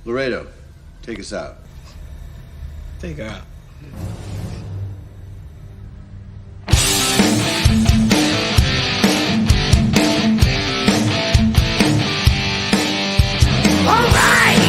Laredo, take us out. Take her out. All right.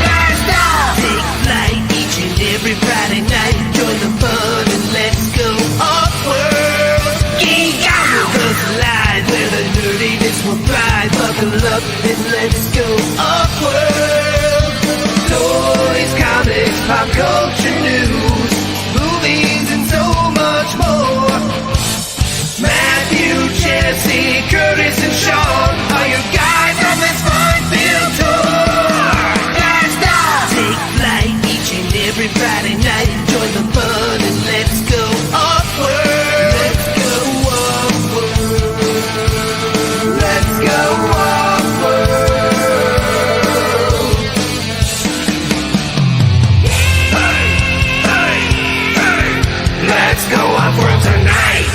Blast off. Take flight each and every Friday night. Join the fun and let's go off-world. Geek out with us live where the nerdiness will thrive. Buckle up and let's go off-world. Toys, comics, pop culture news, movies and so much more. Matthew, Jesse, Curtis, and Shawn are your guides on this fun-filled tour. Blast off! Take flight each and every Friday night. Join the fun and let's go off-world. Let's go off-world. Let's go off-world. Hey, hey, hey. Let's go off-world tonight.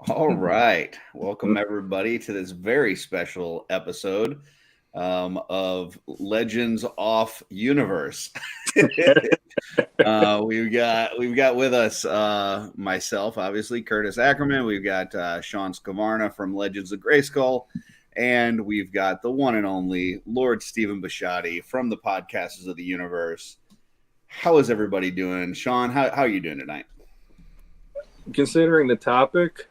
All right. Welcome, everybody, to this very special episode of Legends Off Universe. We've got with us myself, obviously, Curtis Ackerman. We've got Shawn from Legends of Grayskull. And we've got the one and only Lord Stephen Bisciotti from the Podcasters of the Universe. How is everybody doing? Shawn, how are you doing tonight? Considering the topic,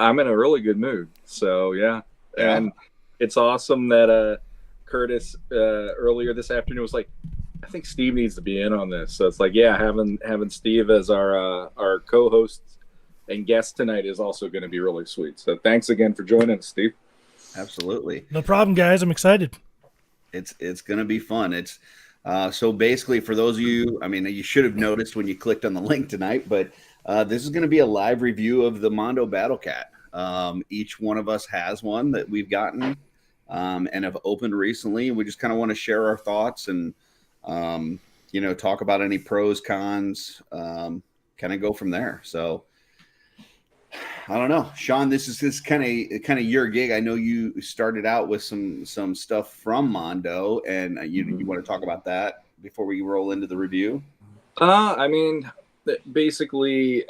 I'm in a really good mood. So, yeah. And it's awesome that Curtis earlier this afternoon was like, I think Steve needs to be in on this. So it's like, yeah, having Steve as our co-host and guest tonight is also going to be really sweet. So thanks again for joining us, Steve. Absolutely. No problem, guys. I'm excited. It's going to be fun. It's so basically, for those of you, I mean, you should have noticed when you clicked on the link tonight, but this is going to be a live review of the Mondo Battle Cat. Each one of us has one that we've gotten and have opened recently. We just kind of want to share our thoughts and, talk about any pros, cons, kind of go from there. So I don't know, Shawn, this is kind of your gig. I know you started out with some stuff from Mondo, and you want to talk about that before we roll into the review. I mean, basically,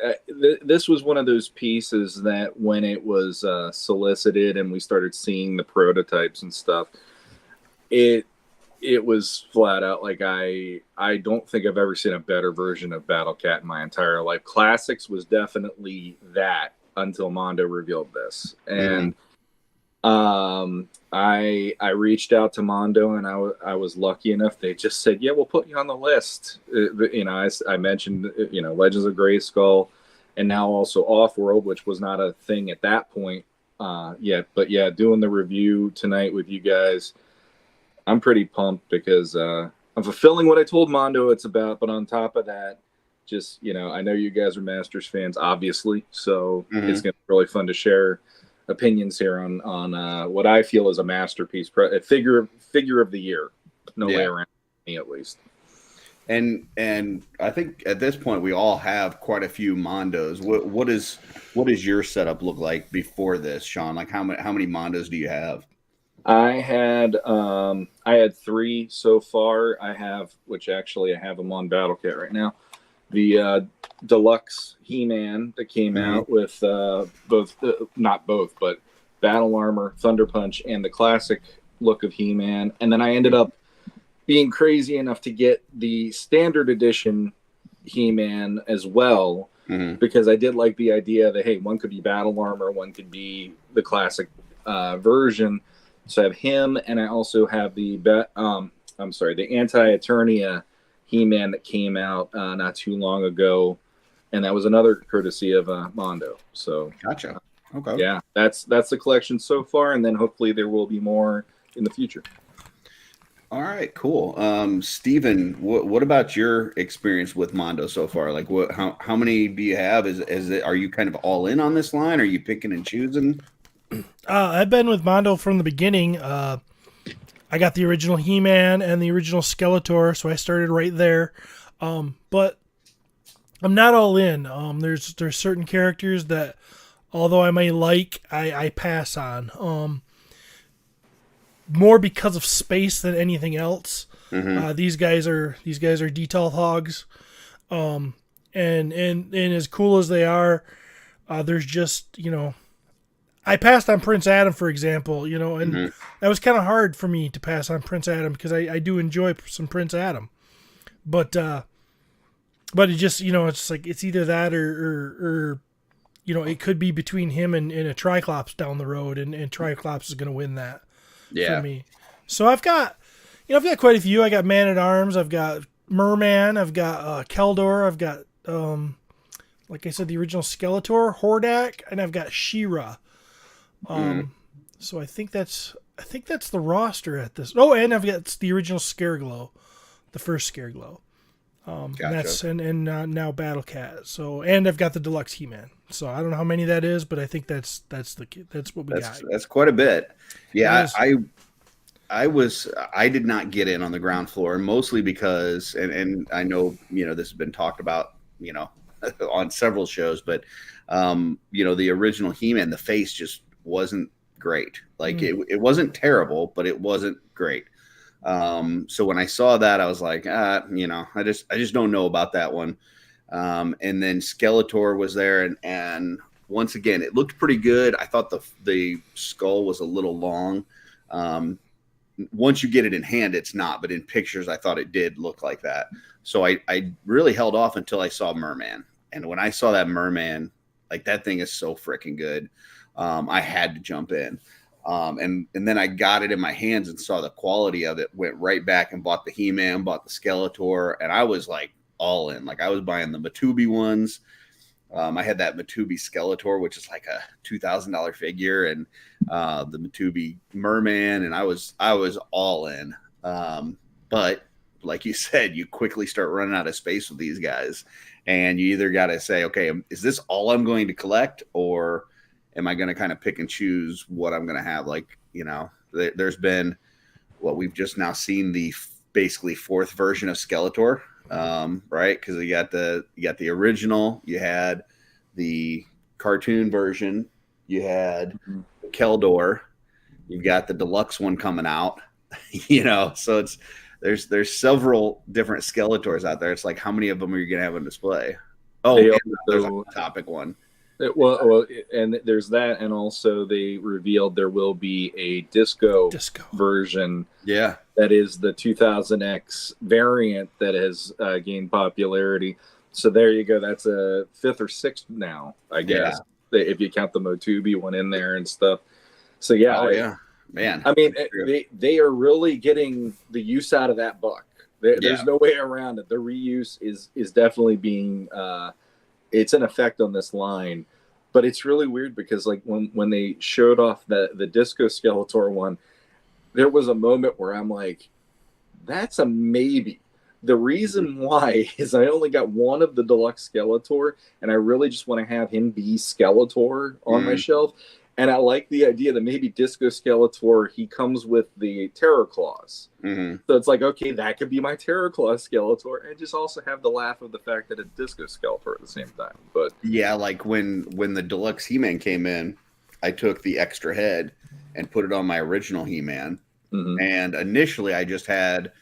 this was one of those pieces that when it was solicited and we started seeing the prototypes and stuff, it was flat out like I don't think I've ever seen a better version of Battle Cat in my entire life. Classics was definitely that until Mondo revealed this, and I reached out to Mondo, and I was lucky enough. They just said, "Yeah, we'll put you on the list." I mentioned Legends of Grayskull, and now also Offworld, which was not a thing at that point yet. But yeah, doing the review tonight with you guys, I'm pretty pumped because I'm fulfilling what I told Mondo it's about. But on top of that, just I know you guys are Masters fans, obviously, so it's gonna be really fun to share opinions here on what I feel is a masterpiece, a figure of the year, no way around me at least. And I think at this point we all have quite a few Mondos. What does your setup look like before this, Shawn? Like how many Mondos do you have? I had 3 so far. I have them on Battle Cat right now. The deluxe He-Man that came out with not both, but Battle Armor, Thunder Punch, and the classic look of He-Man. And then I ended up being crazy enough to get the standard edition He-Man as well, because I did like the idea that, hey, one could be Battle Armor, one could be the classic version. So I have him, and I also have the Anti-Eternia He-Man that came out not too long ago, and that was another courtesy of Mondo. So gotcha. Okay. Yeah, that's the collection so far, and then hopefully there will be more in the future. All right, cool. Steven, what about your experience with Mondo so far? Like, how many do you have? Are you kind of all in on this line? Are you picking and choosing? I've been with Mondo from the beginning. I got the original He-Man and the original Skeletor, so I started right there. But I'm not all in. There's certain characters that, although I may like, I pass on. More because of space than anything else. These guys are detail hogs, and as cool as they are, there's just I passed on Prince Adam, for example, and that was kind of hard for me to pass on Prince Adam because I do enjoy some Prince Adam, but it just it's like it's either that or it could be between him and a Triclops down the road, and Triclops is going to win that for me. So I've got quite a few. I got Man at Arms, I've got Merman, I've got Keldor, I've got like I said, the original Skeletor, Hordak, and I've got She-Ra. So I think that's the roster at this. Oh, and I've got the original Scareglow, the first Scareglow. Gotcha. And that's now Battle Cat. So, and I've got the deluxe He-Man. So I don't know how many that is, but I think that's what we got. That's quite a bit. Yeah, I did not get in on the ground floor, mostly because, and I know this has been talked about on several shows, but the original He-Man, the face just wasn't great. Like it wasn't terrible, but it wasn't great. So when I saw that, I was like, I just don't know about that one. And then Skeletor was there, and once again, it looked pretty good. I thought the skull was a little long. Once you get it in hand, it's not, but in pictures, I thought it did look like that. So I really held off until I saw Merman. And when I saw that Merman, like, that thing is so freaking good. I had to jump in. And then I got it in my hands and saw the quality of it, went right back and bought the He-Man, bought the Skeletor, and I was like all in. Like, I was buying the Matubi ones. I had that Matubi Skeletor, which is like a $2,000 figure, and the Matubi Merman, and I was all in. But like you said, you quickly start running out of space with these guys, and you either got to say, okay, is this all I'm going to collect, or am I going to kind of pick and choose what I'm going to have? Like, there's been we've just now seen the basically fourth version of Skeletor. Right, because you got the original, you had the cartoon version, you had Keldor, you've got the deluxe one coming out. So there's several different Skeletors out there. It's like, how many of them are you gonna have on display? Oh, there's a topic one. Well, and there's that, and also they revealed there will be a disco version. Yeah, that is the 2000X variant that has gained popularity. So there you go. That's a fifth or sixth now, I guess, if you count the Motubi one in there and stuff. So yeah, man. I mean, they are really getting the use out of that buck. There's no way around it. The reuse is definitely being. It's an effect on this line, but it's really weird because, like, when they showed off the Disco Skeletor one, there was a moment where I'm like, that's a maybe. The reason why is I only got one of the deluxe Skeletor, and I really just want to have him be Skeletor on my shelf. And I like the idea that maybe Disco Skeletor, he comes with the Terror Claws. So it's like, okay, that could be my Terror Claw Skeletor, and just also have the laugh of the fact that it's Disco Skeletor at the same time. But yeah, like when the deluxe He-Man came in, I took the extra head and put it on my original He-Man. And initially I just had,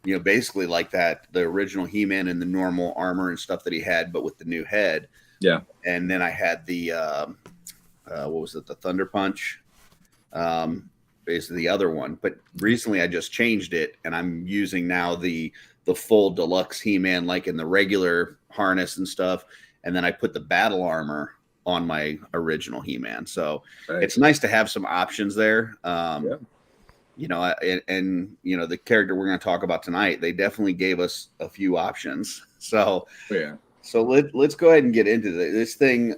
basically like that, the original He-Man and the normal armor and stuff that he had, but with the new head. Yeah. And then I had the, what was it? The Thunder Punch, basically the other one. But recently I just changed it, and I'm using now the full deluxe He-Man, like in the regular harness and stuff. And then I put the battle armor on my original He-Man. So it's nice to have some options there. And the character we're going to talk about tonight, they definitely gave us a few options. So so let's go ahead and get into this thing.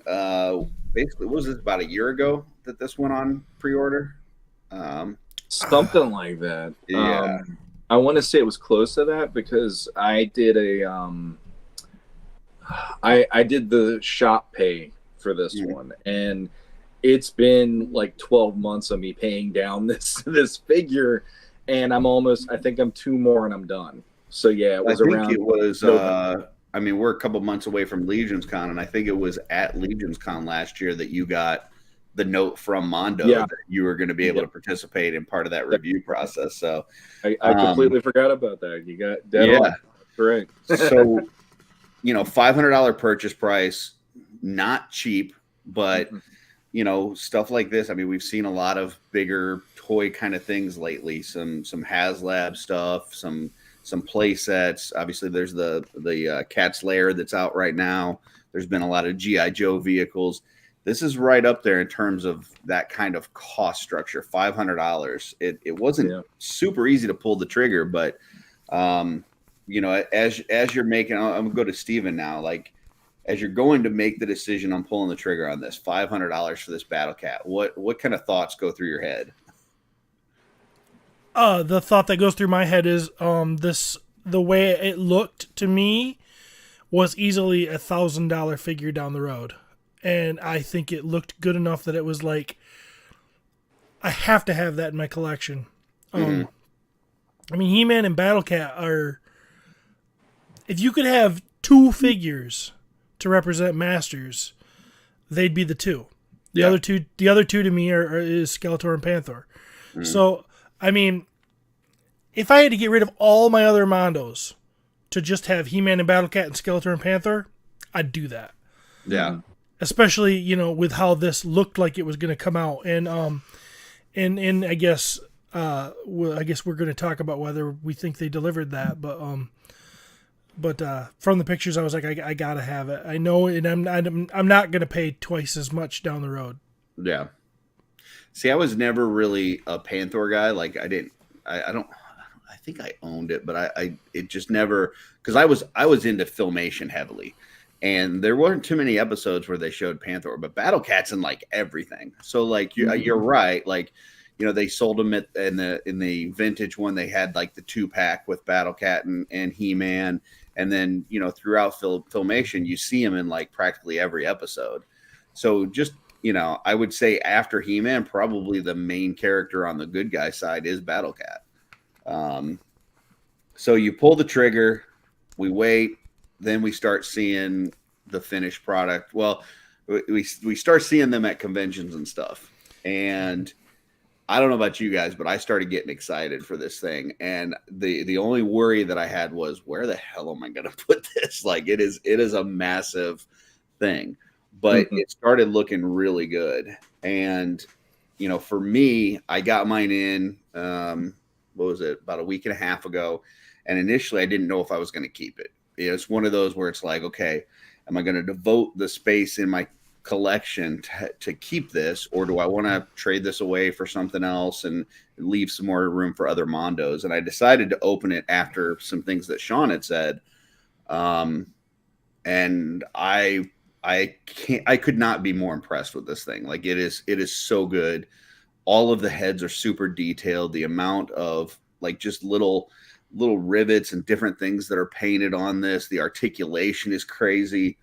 Basically, what was this, about a year ago that this went on pre-order? Something like that. Yeah. I want to say it was close to that because I did I did the shop pay for this one, and it's been like 12 months of me paying down this figure, and I think I'm 2 more and I'm done. So yeah, it was I mean, we're a couple months away from Legions Con, and I think it was at Legions Con last year that you got the note from Mondo Yeah. that you were going to be able to participate in part of that review process. So I completely forgot about that. You got dead yeah. on. Correct. So, you know, $500 purchase price, not cheap, but you know, stuff like this. I mean, we've seen a lot of bigger toy kind of things lately. Some HasLab stuff, some play sets. Obviously, there's the Cat's Lair that's out right now. There's been a lot of GI Joe vehicles. This is right up there in terms of that kind of cost structure. $500. It wasn't super easy to pull the trigger, but you know, as you're making, I'm gonna go to Steven now. Like, as you're going to make the decision on pulling the trigger on this $500 for this Battle Cat, what kind of thoughts go through your head? The thought that goes through my head is the way it looked to me was easily $1,000 figure down the road. And I think it looked good enough that it was like, I have to have that in my collection. I mean, He-Man and Battle Cat are, if you could have two figures to represent Masters, they'd be the two. The other two to me is Skeletor and Panther. So, I mean, if I had to get rid of all my other Mondos to just have He-Man and Battle Cat and Skeletor and Panther, I'd do that. Yeah. Especially, you know, with how this looked like it was going to come out, and I guess we're going to talk about whether we think they delivered that, but from the pictures, I was like, I gotta have it. I know, and I'm not going to pay twice as much down the road. Yeah. See, I was never really a Panther guy. Like, I think I owned it, but it just never, because I was into Filmation heavily. And there weren't too many episodes where they showed Panther, but Battle Cat's in like everything. So like you're right. Like, you know, they sold them in the vintage one. They had like the 2-pack with Battle Cat and He-Man, and then, you know, throughout Filmation, you see him in like practically every episode. So just, you know, I would say after He-Man, probably the main character on the good guy side is Battle Cat. So you pull the trigger, we wait. Then we start seeing the finished product. Well, we start seeing them at conventions and stuff. And I don't know about you guys, but I started getting excited for this thing. And the only worry that I had was, where the hell am I going to put this? Like, it is a massive thing. But it started looking really good. And, you know, for me, I got mine in, what was it, about a week and a half ago. And initially, I didn't know if I was going to keep it. It's one of those where it's like, okay, am I going to devote the space in my collection to keep this, or do I want to trade this away for something else and leave some more room for other Mondos? And I decided to open it after some things that Shawn had said. And I could not be more impressed with this thing. Like, it is so good. All of the heads are super detailed. The amount of like just little rivets and different things that are painted on this. The articulation is crazy.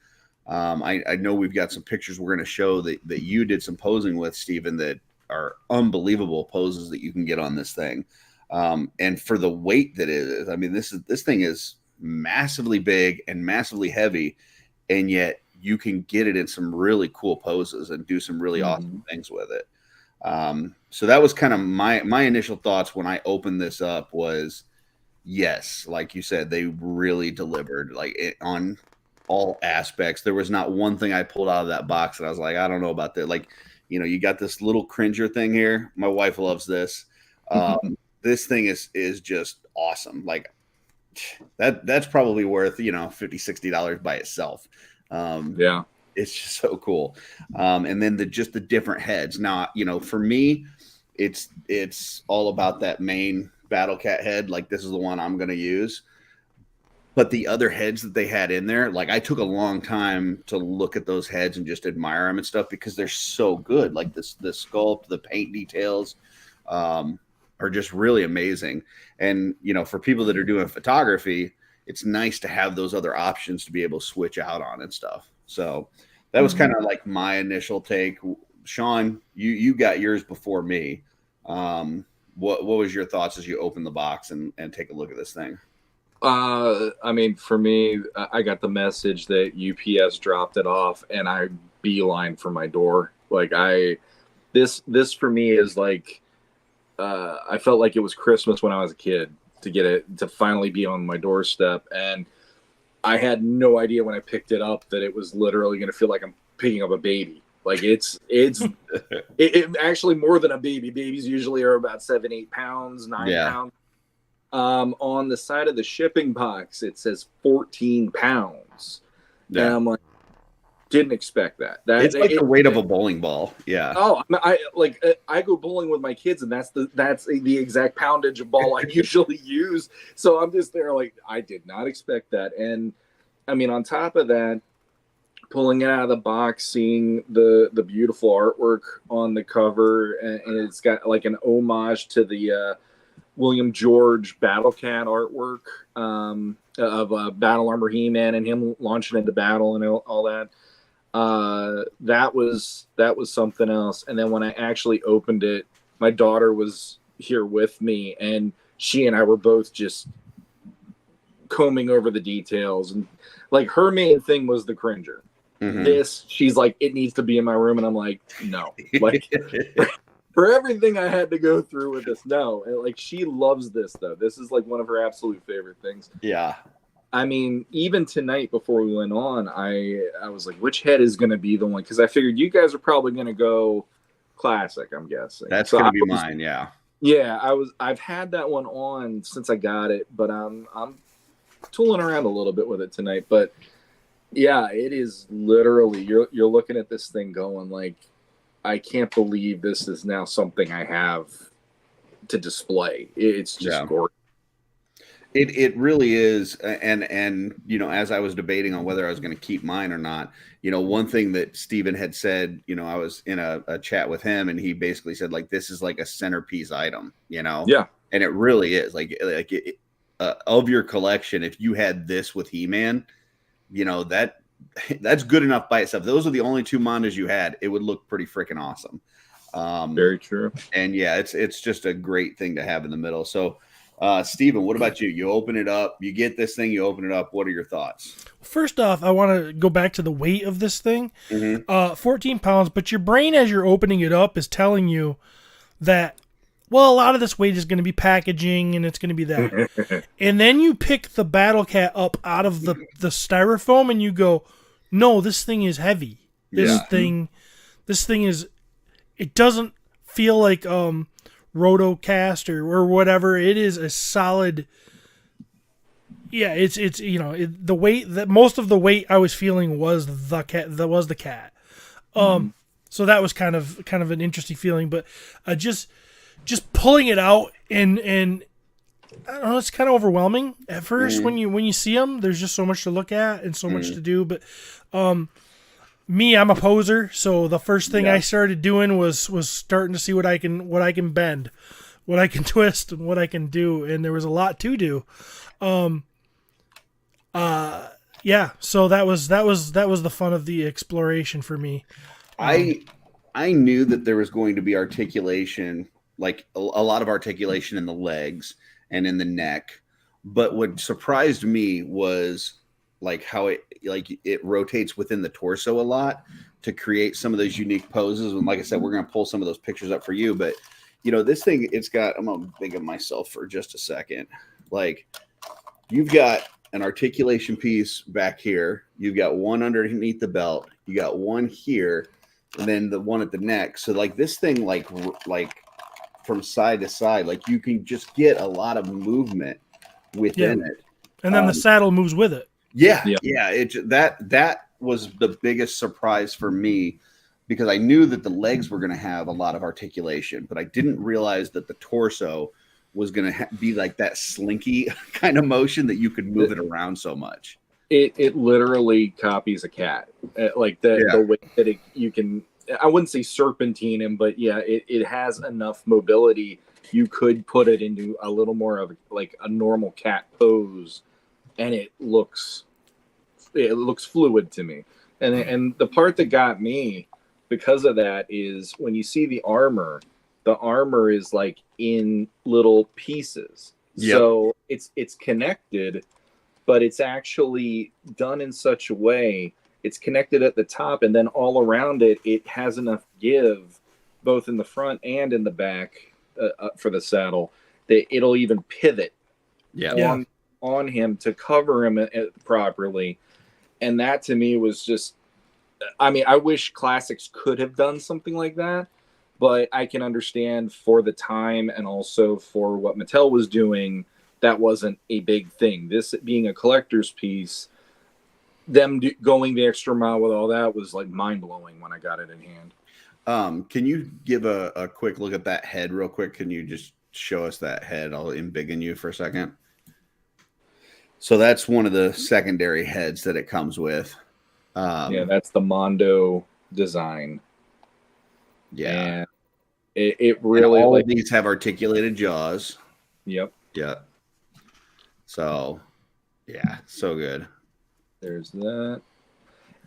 I know we've got some pictures we're going to show that you did some posing with, Steven, that are unbelievable poses that you can get on this thing. And for the weight that it is, I mean, this thing is massively big and massively heavy, and yet you can get it in some really cool poses and do some really awesome things with it. So that was kind of my initial thoughts when I opened this up was, yes, like you said, they really delivered on all aspects. There was not one thing I pulled out of that box that I was like, I don't know about that. Like, you know, you got this little cringer thing here. My wife loves this. This thing is just awesome. Like, that's probably worth, you know, $50, $60 by itself. Yeah. It's just so cool. And then the different heads. Now, you know, for me, it's all about that main Battle Cat head. Like, this is the one I'm going to use. But the other heads that they had in there, like, I took a long time to look at those heads and just admire them and stuff because they're so good. Like, the sculpt, the paint details are just really amazing. And, you know, for people that are doing photography, it's nice to have those other options to be able to switch out on and stuff. So that was kind of like my initial take. Shawn, you got yours before me. What was your thoughts as you open the box and take a look at this thing? I mean, for me, I got the message that UPS dropped it off, and I beeline for my door. Like this for me is like, I felt like it was Christmas when I was a kid to get it to finally be on my doorstep, and I had no idea when I picked it up that it was literally going to feel like I'm picking up a baby. Like it actually more than a baby. Babies usually are about 7-8 pounds, 9 pounds. On the side of the shipping box, it says 14 pounds. Yeah. And I'm like, didn't expect that. It's like the weight of a bowling ball. Yeah. Oh, I go bowling with my kids, and that's the exact poundage of ball I usually use. So I'm just there like, I did not expect that. And I mean, on top of that, pulling it out of the box, seeing the beautiful artwork on the cover, and it's got like an homage to the William George Battle Cat artwork of Battle Armor He-Man and him launching into battle and all that. That was something else. And then when I actually opened it, my daughter was here with me, and she and I were both just combing over the details. And like, her main thing was the Cringer. Mm-hmm. She's like, it needs to be in my room, and I'm like, no. Like, for everything I had to go through with this, no. And like, she loves this though. This is like one of her absolute favorite things. Yeah. I mean, even tonight before we went on, I was like, which head is going to be the one? Because I figured you guys are probably going to go classic, I'm guessing. That's going to be mine, yeah. Yeah, I've had that one on since I got it, but I'm tooling around a little bit with it tonight. But yeah, it is literally, you're looking at this thing going like, I can't believe this is now something I have to display. It's just gorgeous. It really is. And you know, as I was debating on whether I was going to keep mine or not, you know, one thing that Steven had said, you know, I was in a chat with him, and he basically said, like, this is like a centerpiece item, you know? Yeah. And it really is like of your collection. If you had this with He-Man, you know, that's good enough by itself. Those are the only two Mondos you had. It would look pretty freaking awesome. Very true. And yeah, it's just a great thing to have in the middle. So, Steven, what about you? You open it up, you get this thing, you open it up. What are your thoughts? First off, I want to go back to the weight of this thing. Mm-hmm. 14 pounds, but your brain as you're opening it up is telling you that, well, a lot of this weight is going to be packaging and it's going to be that. And then you pick the Battle Cat up out of the styrofoam and you go, no, this thing is heavy. This thing is, it doesn't feel like Rotocast or whatever. It is a solid. Yeah, it's you know, the weight that most of the weight I was feeling was the cat. That was the cat. So that was kind of an interesting feeling, but just pulling it out and I don't know, it's kind of overwhelming at first when you see them. There's just so much to look at and so much to do. But me, I'm a poser, so the first thing I started doing was starting to see what I can bend, what I can twist, and what I can do, and there was a lot to do. Yeah, so that was the fun of the exploration for me. I knew that there was going to be articulation, like a lot of articulation in the legs and in the neck, but what surprised me was like how it rotates within the torso a lot to create some of those unique poses. And like I said, we're going to pull some of those pictures up for you, but you know, this thing, it's got, I'm going to think of myself for just a second. Like, you've got an articulation piece back here. You've got one underneath the belt. You got one here, and then the one at the neck. So like this thing, like from side to side, like you can just get a lot of movement within it. And then the saddle moves with it. Yeah. That was the biggest surprise for me, because I knew that the legs were going to have a lot of articulation, but I didn't realize that the torso was going to be like that slinky kind of motion that you could move it around so much. It literally copies a cat, like the way that you can. I wouldn't say serpentine him, but yeah, it has enough mobility. You could put it into a little more of like a normal cat pose, and it looks fluid to me. And the part that got me because of that is when you see the armor is like in little pieces. Yep. So it's connected, but it's actually done in such a way. It's connected at the top, and then all around it, it has enough give, both in the front and in the back, for the saddle, that it'll even pivot Yeah. on him to cover him properly. And that to me was just, I mean, I wish Classics could have done something like that, but I can understand for the time and also for what Mattel was doing, that wasn't a big thing. This being a collector's piece, them going the extra mile with all that was like mind-blowing when I got it in hand. Can you give a quick look at that head real quick? Can you just show us that head? I'll embiggen you for a second. So that's one of the secondary heads that it comes with. Yeah, that's the Mondo design. Yeah. And it really, and all like, of these have articulated jaws. Yep. Yeah. So, yeah, so good. There's that.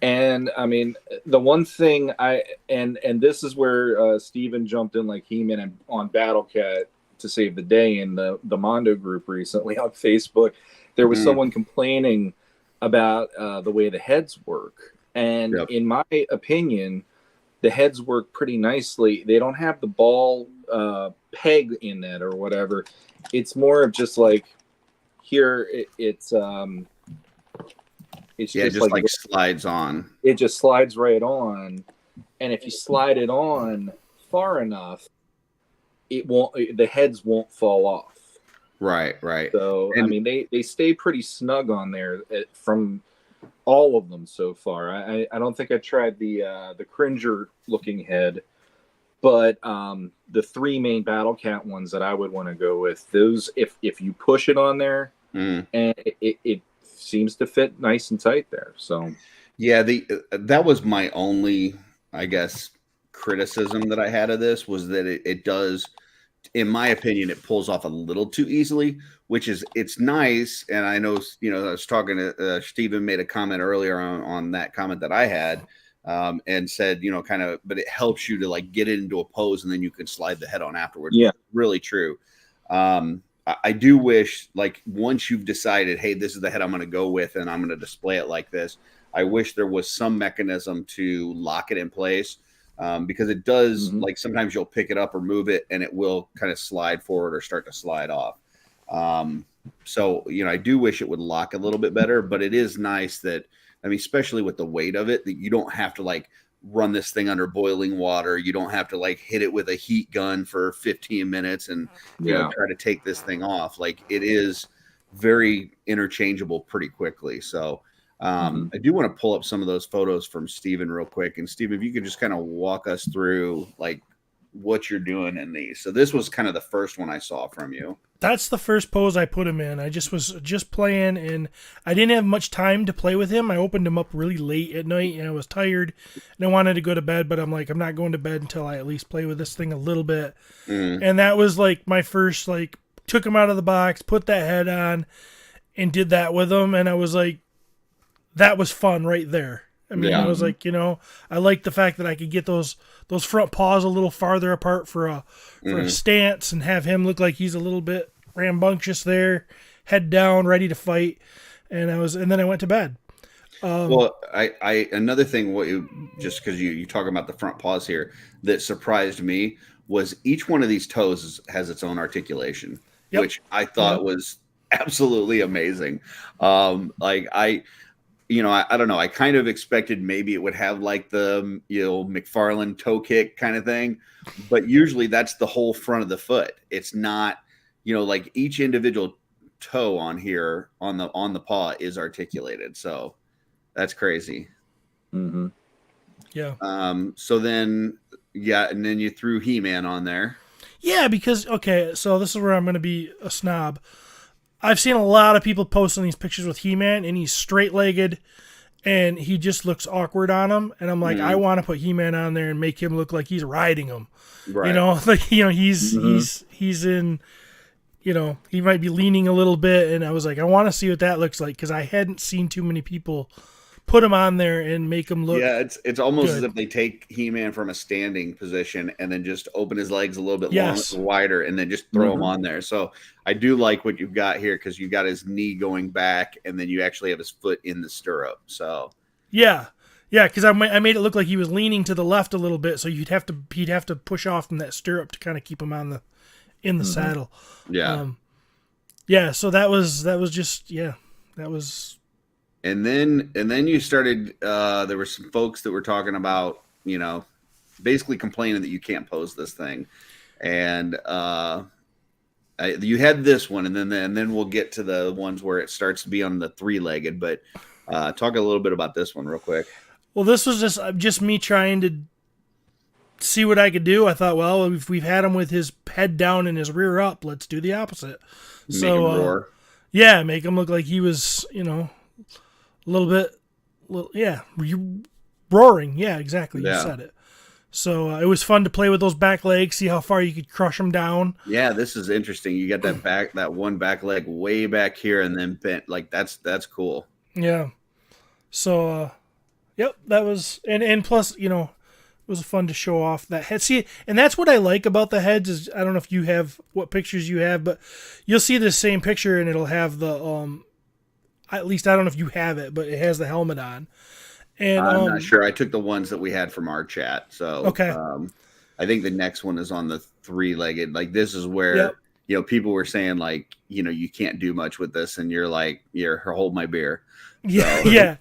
And I mean, the one thing and this is where Steven jumped in like He-Man on Battle Cat to save the day in the Mondo group recently on Facebook. There was someone complaining about the way the heads work. And in my opinion, the heads work pretty nicely. They don't have the ball peg in it or whatever. It's more of just like, here it's just like slides on. It just slides right on, and if you slide it on far enough, the heads won't fall off. Right. So I mean, they stay pretty snug on there from all of them so far. I don't think I tried the Cringer looking head, but the three main Battle Cat ones that I would want to go with, those if you push it on there, and it seems to fit nice and tight there. So yeah, that was my only, I guess, criticism that I had of this, was that it does, in my opinion, it pulls off a little too easily, which is, it's nice. And I know, I was talking to Steven made a comment earlier on that comment that I had, and said, kind of, but it helps you to like get it into a pose and then you can slide the head on afterwards. Yeah, really true. I do wish, like, once you've decided, hey, this is the head I'm going to go with and I'm going to display it like this, I wish there was some mechanism to lock it in place, because it does, like, sometimes you'll pick it up or move it and it will kind of slide forward or start to slide off. So, I do wish it would lock a little bit better, but it is nice that, I mean, especially with the weight of it, that you don't have to, like, run this thing under boiling water. You don't have to like hit it with a heat gun for 15 minutes and try to take this thing off. Like, it is very interchangeable pretty quickly. So I do want to pull up some of those photos from Steven real quick. And Steven, if you could just kind of walk us through like what you're doing in these. So this was kind of the first one I saw from you. That's the first pose I put him in. I was just playing, and I didn't have much time to play with him. I opened him up really late at night, and I was tired, and I wanted to go to bed, but I'm like, I'm not going to bed until I at least play with this thing a little bit. And that was like my first, like, took him out of the box, put that head on, and did that with him, and I was like, that was fun right there. I mean, I was like, I like the fact that I could get those front paws a little farther apart for a stance and have him look like he's a little bit rambunctious there, head down, ready to fight. And then I went to bed. Well, I another thing, just because you talk about the front paws here, that surprised me was each one of these toes has its own articulation, which I thought was absolutely amazing. I don't know. I kind of expected maybe it would have like the, McFarlane toe kick kind of thing, but usually that's the whole front of the foot. It's not, like each individual toe on here on the paw is articulated. So that's crazy. Yeah. So then, and then you threw He-Man on there. Yeah, because, okay, so this is where I'm going to be a snob. I've seen a lot of people posting these pictures with He-Man, and he's straight-legged, and he just looks awkward on him. And I'm like, I want to put He-Man on there and make him look like he's riding him. Right. He's in, he might be leaning a little bit. And I was like, I want to see what that looks like, because I hadn't seen too many people put him on there and make him look. Yeah, it's almost good. as if they take He-Man from a standing position and then just open his legs a little bit Yes. wider and then just throw him on there. So I do like what you've got here because you got his knee going back and then you actually have his foot in the stirrup. So Yeah, because I made it look like he was leaning to the left a little bit, so he'd have to push off from that stirrup to kind of keep him in the saddle. yeah, So that was just that was. And then you started. There were some folks that were talking about, basically complaining that you can't pose this thing, and you had this one, and then we'll get to the ones where it starts to be on the 3-legged. But talk a little bit about this one real quick. Well, this was just me trying to see what I could do. I thought, well, if we've had him with his head down and his rear up, let's do the opposite. Make him roar. Yeah, make him look like he was, a little bit, roaring. Yeah, exactly. You said it. So it was fun to play with those back legs, see how far you could crush them down. Yeah, this is interesting. You got that one back leg way back here and then bent. Like that's cool. Yeah. So, yep, that was, and plus, it was fun to show off that head. See, and that's what I like about the heads is, I don't know if you have what pictures you have, but you'll see the same picture and it'll have the, at least I don't know if you have it, but it has the helmet on. And I'm not sure. I took the ones that we had from our chat. So, okay. I think the next one is on the 3-legged. Like this is where, people were saying like, you can't do much with this. And you're like, hold my beer. Yeah. So. Yeah.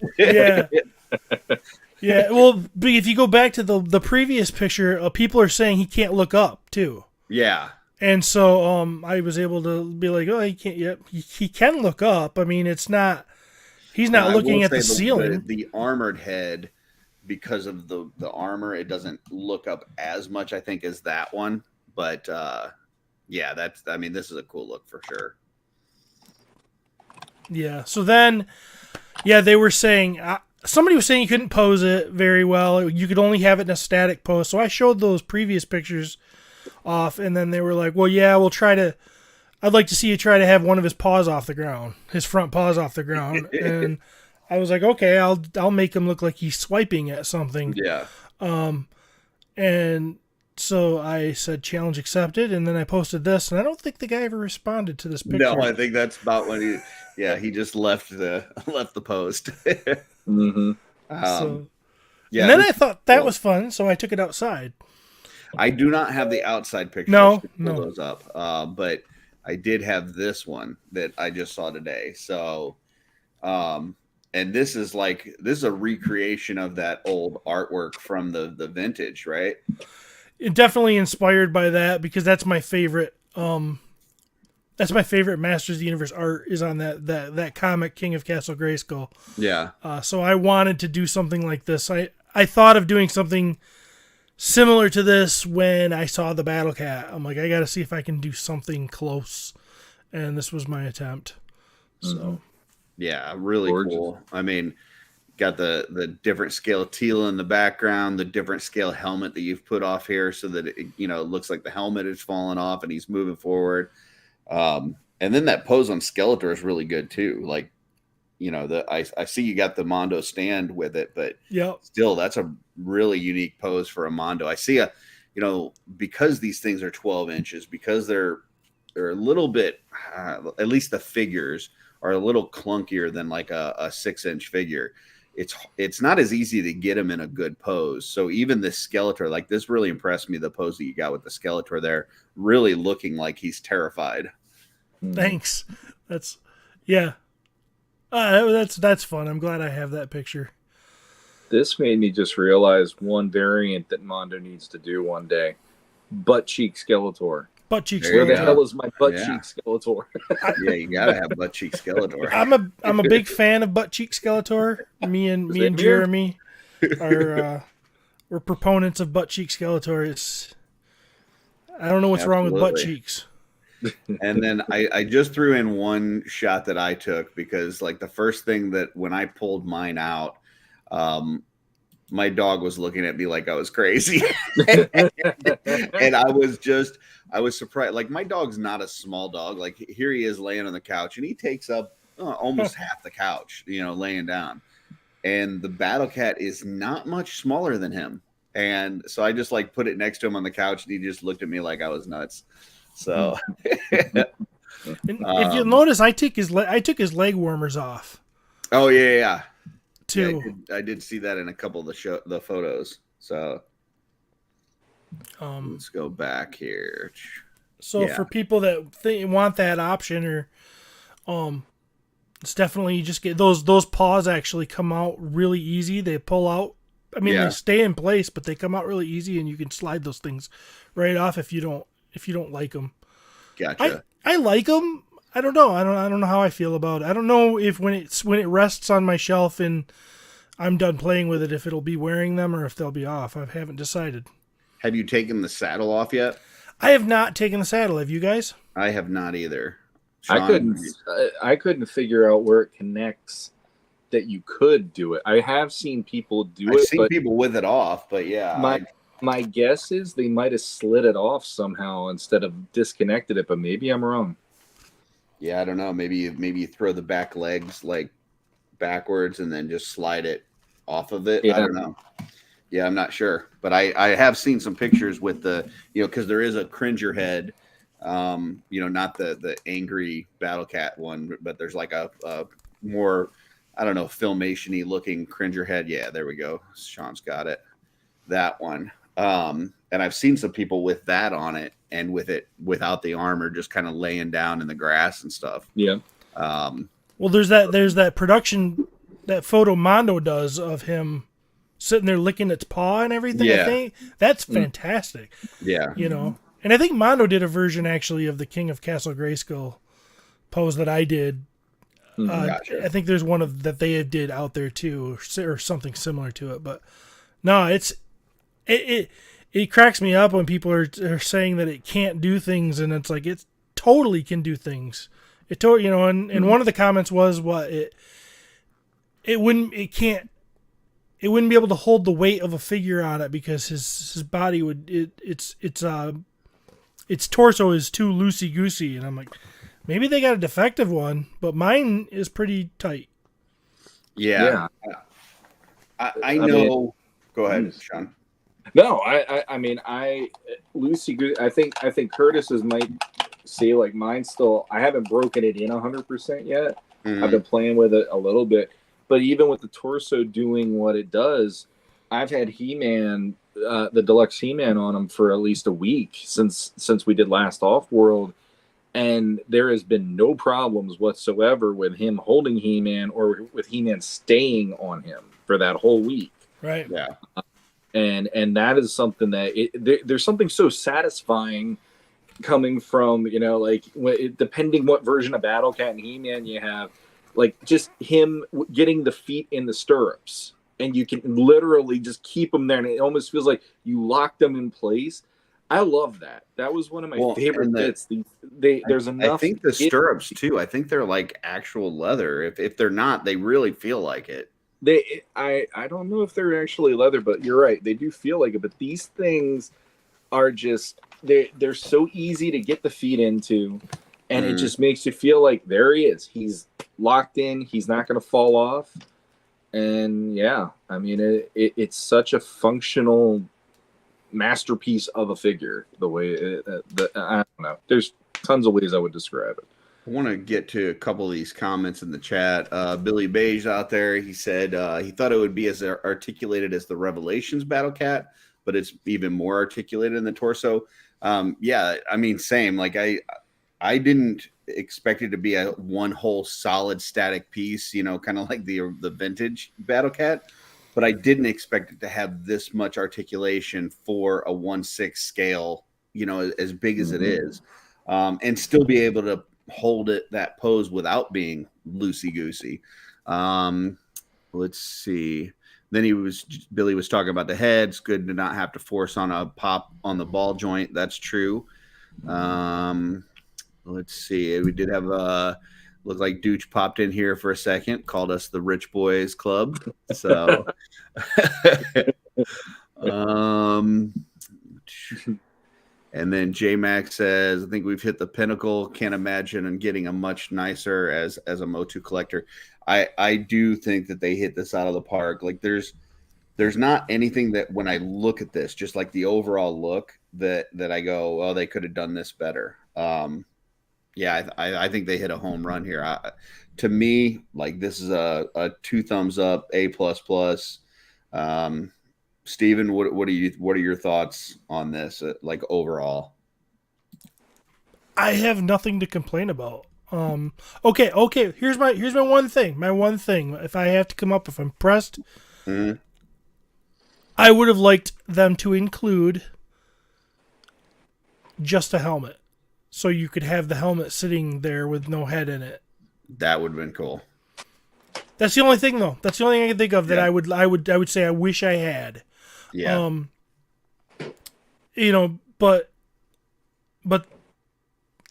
Yeah. Well, but if you go back to the previous picture, people are saying he can't look up too. Yeah. And so I was able to be like, oh, he can't yet. He can look up. I mean, he's not looking at the ceiling. The armored head, because of the armor, it doesn't look up as much, I think, as that one. But this is a cool look for sure. Yeah. So then, they were saying somebody was saying you couldn't pose it very well. You could only have it in a static pose. So I showed those previous pictures off, and then they were like, well, yeah, we'll try to. I'd like to see you try to have one of his paws off the ground, his front paws off the ground. And I was like, okay, I'll make him look like he's swiping at something. Yeah. And so I said challenge accepted, and then I posted this, and I don't think the guy ever responded to this picture. No, I think that's about when he just left the post. Mm-hmm. And then I thought that was fun, so I took it outside. I do not have the outside pictures. No. Those up. But I did have this one that I just saw today. So, and this is a recreation of that old artwork from the vintage, right? It definitely inspired by that because that's my favorite. That's my favorite Masters of the Universe art is on that comic King of Castle Grayskull. Yeah. So I wanted to do something like this. I thought of doing something similar to this when I saw the Battle Cat. I'm like, I got to see if I can do something close, and this was my attempt. So, yeah, really gorgeous. Cool. I mean, got the different scale teal in the background, the different scale helmet that you've put off here, so that it looks like the helmet is falling off and he's moving forward. And then that pose on Skeletor is really good too. Like, I see you got the Mondo stand with it, but still, that's a really unique pose for a Mondo. I see because these things are 12 inches, because they're a little bit, at least the figures are a little clunkier than like a 6-inch figure. It's not as easy to get them in a good pose. So even this Skeletor, like this really impressed me, the pose that you got with the Skeletor there, really looking like he's terrified. Thanks. That's that's fun. I'm glad I have that picture. This made me just realize one variant that Mondo needs to do one day. Butt cheek Skeletor. Butt cheek Where the Skeletor. hell is my butt cheek Skeletor? Yeah, you gotta have butt cheek Skeletor. I'm a big fan of butt cheek Skeletor. Me and Jeremy are we're proponents of butt cheek Skeletor. I don't know what's wrong with butt cheeks. And then I just threw in one shot that I took because like the first thing that when I pulled mine out, my dog was looking at me like I was crazy. And I was surprised. Like my dog's not a small dog. Like here he is laying on the couch and he takes up almost half the couch, laying down. and the Battle Cat is not much smaller than him. And so I just like put it next to him on the couch, and he just looked at me like I was nuts. So, And if you'll notice, I took his leg warmers off oh yeah. too. Yeah, I did see that in a couple of the photos. So let's go back here. So for people that want that option, or it's definitely just get those paws actually come out really easy. They pull out. I mean, they stay in place, but they come out really easy, and you can slide those things right off if you don't like them. Gotcha. I like them. I don't know. I don't know how I feel about it. I don't know if when it rests on my shelf and I'm done playing with it, if it'll be wearing them or if they'll be off. I haven't decided. Have you taken the saddle off yet? I have not taken the saddle. Have you guys? I have not either. Shawn, Shawn, I couldn't figure out where it connects that you could do it. I have seen people do it. I've seen people with it off, but yeah. My guess is they might have slid it off somehow instead of disconnected it, but maybe I'm wrong. Yeah, I don't know. Maybe you throw the back legs like backwards and then just slide it off of it. Yeah. I don't know. Yeah, I'm not sure, but I have seen some pictures with the, because there is a Cringer head, not the angry Battle Cat one, but there's like a more, I don't know, filmation-y looking Cringer head. Yeah, there we go. Sean's got it. That one. And I've seen some people with that on it and with it without the armor, just kind of laying down in the grass and stuff. Yeah. Well, there's that production, that photo Mondo does of him sitting there licking its paw and everything. Yeah. I think that's fantastic. Yeah. And I think Mondo did a version actually of the King of Castle Grayskull pose that I did. Gotcha. I think there's one that they did out there too, or something similar to it. But no, it cracks me up when people are saying that it can't do things, and it's like it totally can do things. It totally, and one of the comments was it wouldn't be able to hold the weight of a figure on it because his body would its torso is too loosey goosey, and I'm like, maybe they got a defective one, but mine is pretty tight. Yeah. I know. Go ahead, Sean. No, I mean, Lucy, I think Curtis's might say like mine still. I haven't broken it in 100% yet. Mm-hmm. I've been playing with it a little bit, but even with the torso doing what it does, I've had He-Man, the deluxe He-Man on him for at least a week since we did last Off-World, and there has been no problems whatsoever with him holding He-Man or with He-Man staying on him for that whole week. Right. Yeah. And that is something that there's something so satisfying coming from, depending what version of Battle Cat and He-Man you have, like just him getting the feet in the stirrups, and you can literally just keep them there, and it almost feels like you lock them in place. I love that. That was one of my favorite bits. There's enough. I think the stirrups too. I think they're like actual leather. If they're not, they really feel like it. I don't know if they're actually leather, but you're right. They do feel like it. But these things are just they're so easy to get the feet into, and it just makes you feel like there he is. He's locked in. He's not going to fall off. And yeah, I mean, it's such a functional masterpiece of a figure. The way I don't know. There's tons of ways I would describe it. I want to get to a couple of these comments in the chat. Billy Beige out there, he said he thought it would be as articulated as the Revelations Battle Cat, but it's even more articulated in the torso. Yeah, I mean, same. Like I didn't expect it to be a one whole solid static piece, kind of like the vintage Battle Cat, but I didn't expect it to have this much articulation for a 1/6 scale, as big as it is, and still be able to hold that pose without being loosey goosey. Let's see. Then Billy was talking about the head. It's good to not have to force on a pop on the ball joint. That's true. Let's see. We did have looked like Dooch popped in here for a second, called us the Rich Boys Club. So And then J Max says, I think we've hit the pinnacle. Can't imagine and getting a much nicer as a Motu collector. I do think that they hit this out of the park. Like there's not anything that when I look at this, just like the overall look that I go, well, they could have done this better. Yeah, I think they hit a home run here. To me, like this is a 2 thumbs up, A++. Steven, what are your thoughts on this? Like overall, I have nothing to complain about. Okay. Here's my one thing. My one thing. If I have to come up, if I'm pressed, I would have liked them to include just a helmet, so you could have the helmet sitting there with no head in it. That would have been cool. That's the only thing, though. That's the only thing I can think of that I would say I wish I had. Yeah. But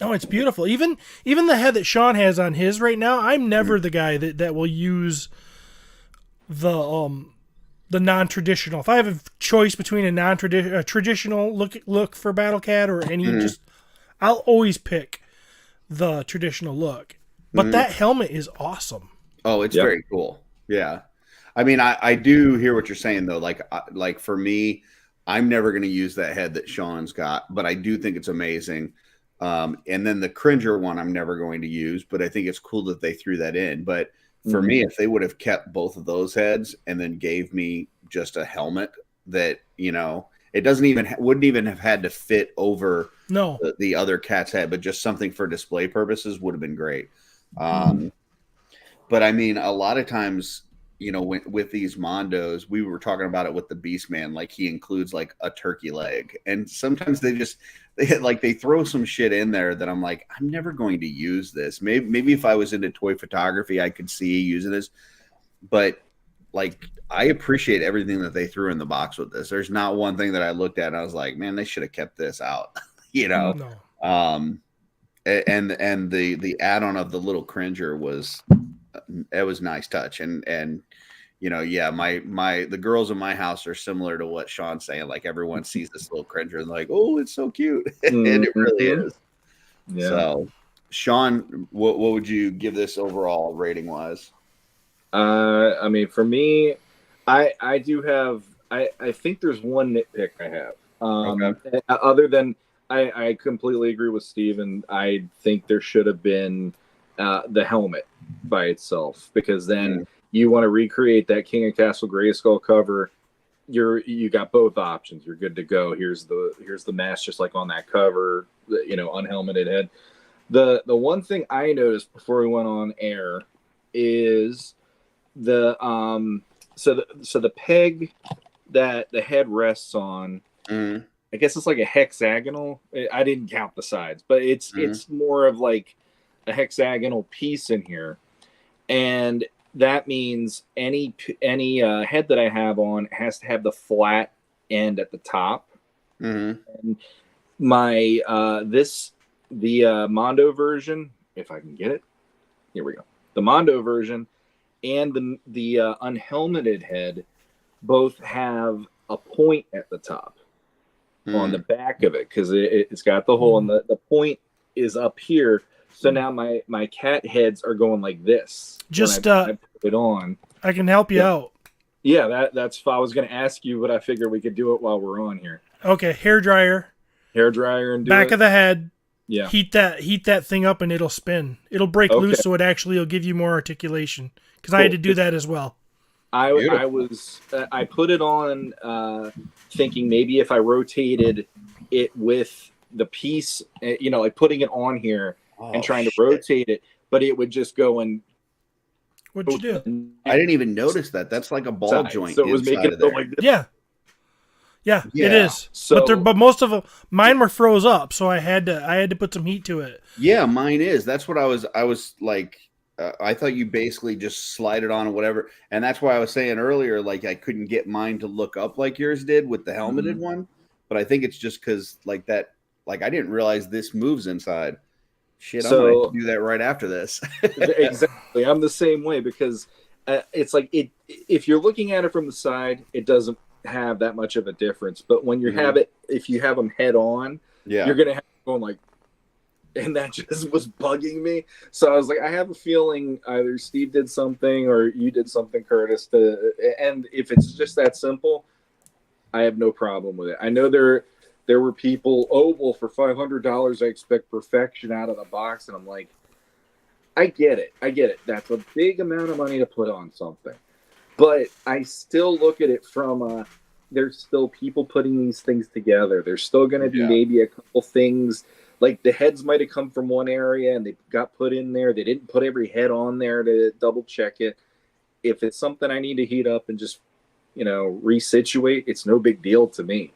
no, it's beautiful. Even the head that Shawn has on his right now, I'm never the guy that will use the non-traditional. If I have a choice between a traditional look for Battle Cat or any, I'll always pick the traditional look. But that helmet is awesome. Oh, it's very cool. Yeah. I mean, I do hear what you're saying though. Like for me, I'm never going to use that head that Shawn's got, but I do think it's amazing. And then the Cringer one, I'm never going to use, but I think it's cool that they threw that in. But for me, if they would have kept both of those heads and then gave me just a helmet that, it wouldn't even have had to fit over the other cat's head, but just something for display purposes would have been great. But I mean, a lot of times, with these Mondos, we were talking about it with the Beastman, like he includes like a turkey leg. And sometimes they throw some shit in there that I'm like, I'm never going to use this. Maybe if I was into toy photography, I could see using this. But like, I appreciate everything that they threw in the box with this. There's not one thing that I looked at and I was like, man, they should have kept this out, No. And the add-on of the little Cringer was a nice touch. And the girls in my house are similar to what Shawn's saying. Like everyone sees this little Cringer and like, oh, it's so cute. And it really is. Yeah. So Shawn, what would you give this overall rating wise? I mean, for me, I do have, I think there's one nitpick I have. Okay. Other than I completely agree with Steve, and I think there should have been the helmet by itself, because then you want to recreate that King of Castle Grayskull cover. You got both options. You're good to go. Here's the mask, just like on that cover, unhelmeted head. The one thing I noticed before we went on air is the peg that the head rests on. I guess it's like a hexagonal. I didn't count the sides, but it's more of like a hexagonal piece in here, and that means any head that I have on has to have the flat end at the top. And my the Mondo version, if I can get it, here we go. The Mondo version and the unhelmeted head both have a point at the top on the back of it, because it's got the hole, and the point is up here. So now my cat heads are going like this. Just I put it on. I can help you out. Yeah, that's. I was going to ask you, but I figured we could do it while we're on here. Okay, hair dryer, and back of the head. Yeah, heat that thing up and it'll spin. It'll break loose, so it actually will give you more articulation. Because I had to do that as well. I put it on thinking maybe if I rotated it with the piece, like putting it on here and trying to rotate it, but it would just go and. What'd you do? I didn't even notice that. That's like a ball joint. So it was making it go like this. Yeah, it is. So, but most of them, mine were froze up, so I had to put some heat to it. Yeah, mine is. That's what I was like. I thought you basically just slide it on or whatever, and that's why I was saying earlier, like I couldn't get mine to look up like yours did with the helmeted one. But I think it's just because like that, like I didn't realize this moves inside. Shit, I'm gonna have to do that right after this. Exactly, I'm the same way, because it's like if you're looking at it from the side, it doesn't have that much of a difference. But when you have it, if you have them head on, Yeah. You're gonna have going like, and that just was bugging me. So I was like, I have a feeling either Steve did something or you did something, Curtis. And if it's just that simple, I have no problem with it. I know there were people, oh well, for $500 I expect perfection out of the box, and I'm like, I get it. That's a big amount of money to put on something, but I still look at it from there's still people putting these things together. There's still going to be maybe a couple things. Like the heads might have come from one area and they got put in there. They didn't put every head on there to double check it. If it's something I need to heat up and just, resituate, it's no big deal to me.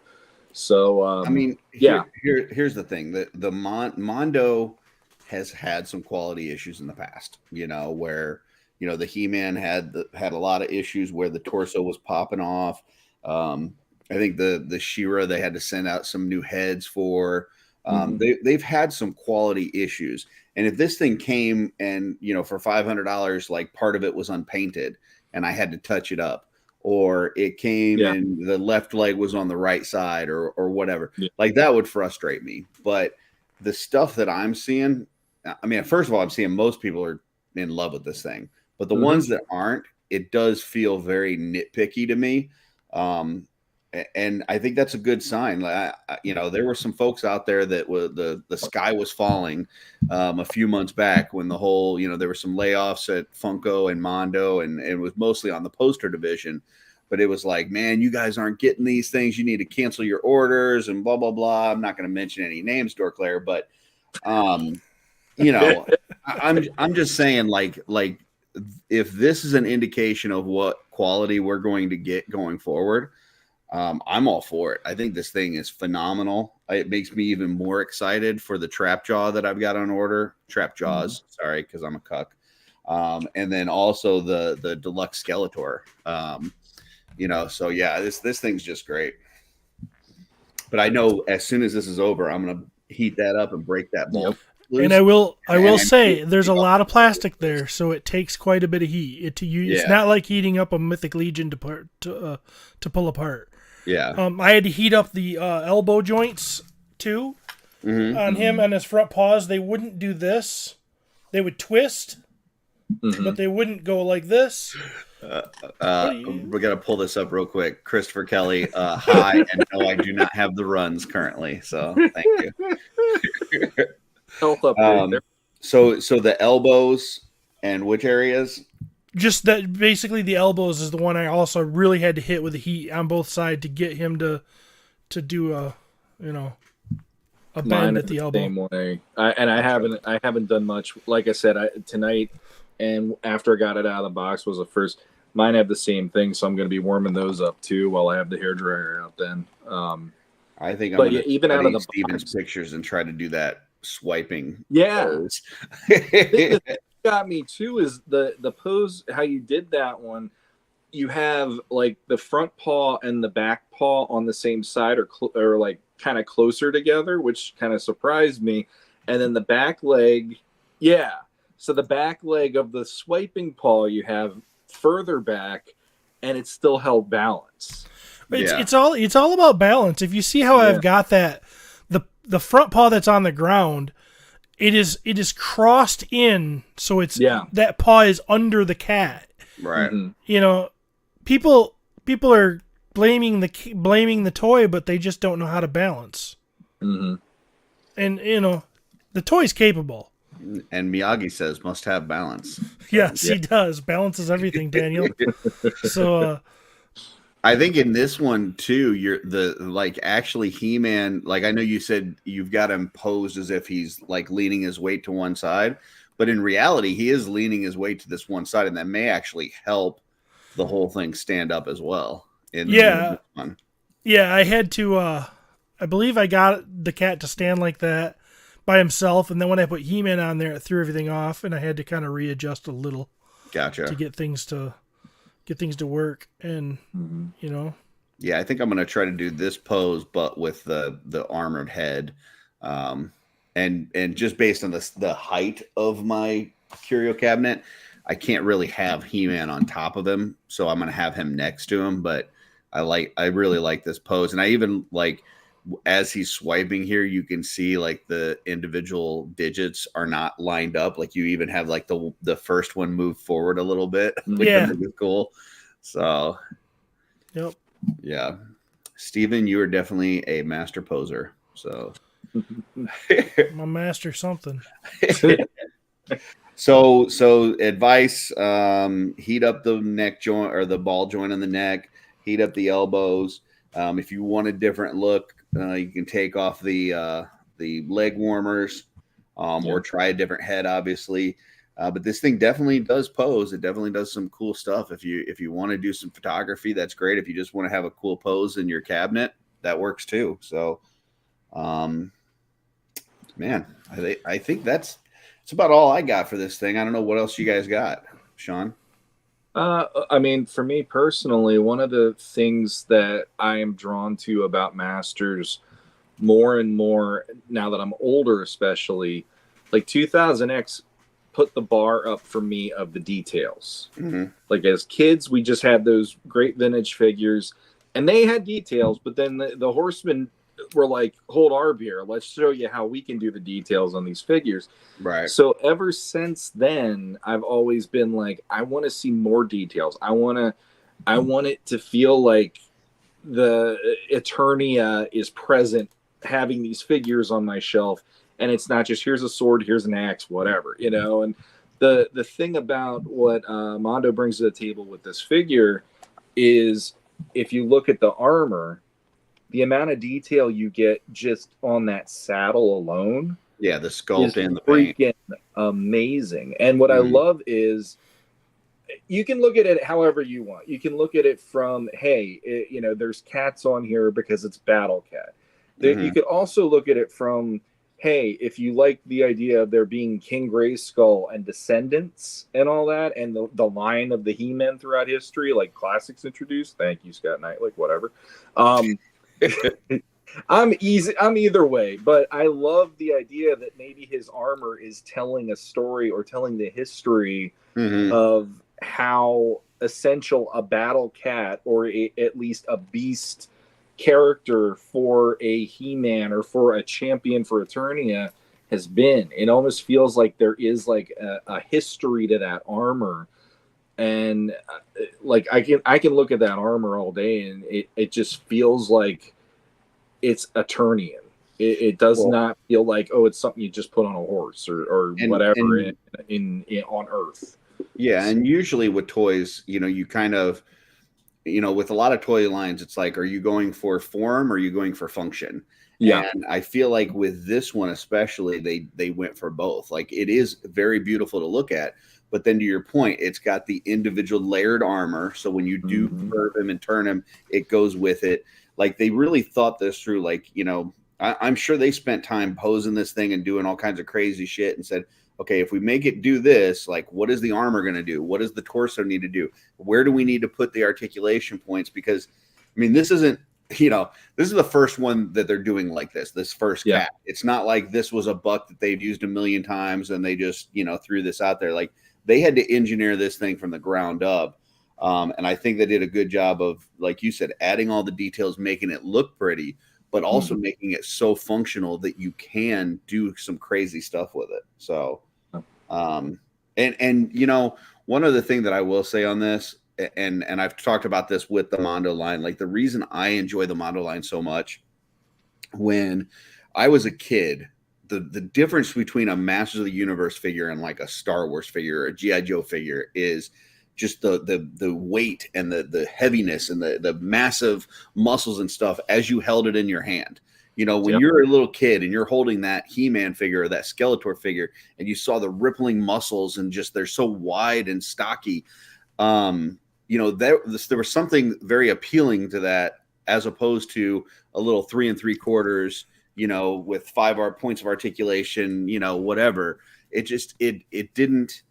So, I mean, here's the thing. The Mondo has had some quality issues in the past, where, the He-Man had a lot of issues where the torso was popping off. I think the She-Ra, they had to send out some new heads for. They've had some quality issues, and if this thing came and for $500, like part of it was unpainted and I had to touch it up, or it came and the left leg was on the right side, or whatever, like that would frustrate me. But the stuff that I'm seeing, I mean, first of all, I'm seeing most people are in love with this thing, but the ones that aren't, it does feel very nitpicky to me. And I think that's a good sign. There were some folks out there that the sky was falling a few months back when the whole, there were some layoffs at Funko and Mondo, and it was mostly on the poster division. But it was like, man, you guys aren't getting these things. You need to cancel your orders and blah, blah, blah. I'm not going to mention any names, Dorclair, but, I'm just saying, like if this is an indication of what quality we're going to get going forward, I'm all for it. I think this thing is phenomenal. It makes me even more excited for the Trap Jaw that I've got on order. Trap Jaws, sorry, because I'm a cuck. And then also the Deluxe Skeletor. So yeah, this thing's just great. But I know as soon as this is over, I'm gonna heat that up and break that mold. And I will say there's a lot of plastic there, so it takes quite a bit of heat. It's not like heating up a Mythic Legion to pull apart. Yeah. I had to heat up the elbow joints too on him and his front paws. They wouldn't do this. They would twist, but they wouldn't go like this. We're gonna pull this up real quick. Christopher Kelly, hi, and no, I do not have the runs currently, so thank you. So the elbows and which areas? Just that, basically the elbows is the one I also really had to hit with the heat on both sides to get him to do a bend at the elbow. Same way. I haven't done much. Like I said, tonight and after I got it out of the box was the first. Mine have the same thing, so I'm going to be warming those up too while I have the hairdryer out. Then I think I'm going to even out of the Steven's pictures and try to do that swiping. Yeah. Pose. The thing got me too is the pose, how you did that one. You have like the front paw and the back paw on the same side or like kind of closer together, which kind of surprised me. And then the back leg, so the back leg of the swiping paw you have further back, and it's still held balance. It's all about balance. If you see how I've got that, the front paw that's on the ground, it is crossed in, so it's that paw is under the cat. Right. People are blaming the toy, but they just don't know how to balance. And the toy's capable. And Miyagi says must have balance. Yes, he does. Balance is everything, Daniel. So I think in this one too, actually He-Man, like I know you said you've got him posed as if he's like leaning his weight to one side, but in reality he is leaning his weight to this one side, and that may actually help the whole thing stand up as well. In this one. Yeah, I had to I believe I got the cat to stand like that by himself, and then when I put He-Man on there, it threw everything off, and I had to kind of readjust a little. Gotcha. To get things to work, and Yeah, I think I'm gonna try to do this pose, but with the armored head, and just based on the height of my curio cabinet, I can't really have He-Man on top of him, so I'm gonna have him next to him. But I really like this pose, and I even like as he's swiping here, you can see like the individual digits are not lined up. Like you even have like the first one move forward a little bit, which Yeah. I think is cool. So, Yep. yeah, Steven, you are definitely a master poser. So, I'm a master something. so advice: heat up the neck joint or the ball joint on the neck. Heat up the elbows. If you want a different look, you can take off the leg warmers, or try a different head, obviously. But this thing definitely does pose. It definitely does some cool stuff. If you want to do some photography, that's great. If you just want to have a cool pose in your cabinet, that works too. So, man, I think that's about all I got for this thing. I don't know what else you guys got, Shawn. I mean, for me personally, one of the things that I am drawn to about Masters more and more now that I'm older, especially, like 2000X put the bar up for me of the details. Mm-hmm. Like as kids, we just had those great vintage figures and they had details, but then the Horsemen were like, hold our beer. Let's show you how we can do the details on these figures. Right. So ever since then, I've always been like, I want to see more details. I want it to feel like the Eternia is present, having these figures on my shelf, and it's not just here's a sword, here's an axe, whatever, you know. And the thing about what Mondo brings to the table with this figure is, if you look at the armor, the amount of detail you get just on that saddle alone, yeah, the sculpt and the freaking paint, amazing. And what I love is, you can look at it however you want. You can look at it from, hey, there's cats on here because it's Battle Cat. You could also look at it from, hey, if you like the idea of there being King Grayskull and descendants and all that, and the line of the He-Men throughout history, like classics introduced. Thank you, Scott Knight. Like whatever. I'm either way, but I love the idea that maybe his armor is telling a story or telling the history of how essential a Battle Cat or at least a beast character for a He-Man or for a champion for Eternia has been. It almost feels like there is like a history to that armor, and like I can look at that armor all day and it just feels like it's Eternian. It does not feel like, oh, it's something you just put on a horse or whatever in on Earth. Yeah, and usually with toys, you kind of, with a lot of toy lines, it's like, are you going for form or are you going for function? Yeah. And I feel like with this one especially, they went for both. Like it is very beautiful to look at, but then to your point, it's got the individual layered armor. So when you do curve him and turn him, it goes with it. Like they really thought this through. Like, I'm sure they spent time posing this thing and doing all kinds of crazy shit and said, okay, if we make it do this, like what is the armor going to do? What does the torso need to do? Where do we need to put the articulation points? Because I mean, this isn't, this is the first one that they're doing like this first cat. It's not like this was a buck that they've used a million times and they just, threw this out there. Like they had to engineer this thing from the ground up. And I think they did a good job of, like you said, adding all the details, making it look pretty, but also making it so functional that you can do some crazy stuff with it. So, and one other thing that I will say on this, and I've talked about this with the Mondo line, like the reason I enjoy the Mondo line so much, when I was a kid, the difference between a Masters of the Universe figure and like a Star Wars figure or a G.I. Joe figure is just the weight and the heaviness and the massive muscles and stuff as you held it in your hand. When you're a little kid and you're holding that He-Man figure or that Skeletor figure and you saw the rippling muscles and just they're so wide and stocky, there was something very appealing to that as opposed to a little 3 3/4, with 5 points of articulation, whatever. It just, it didn't,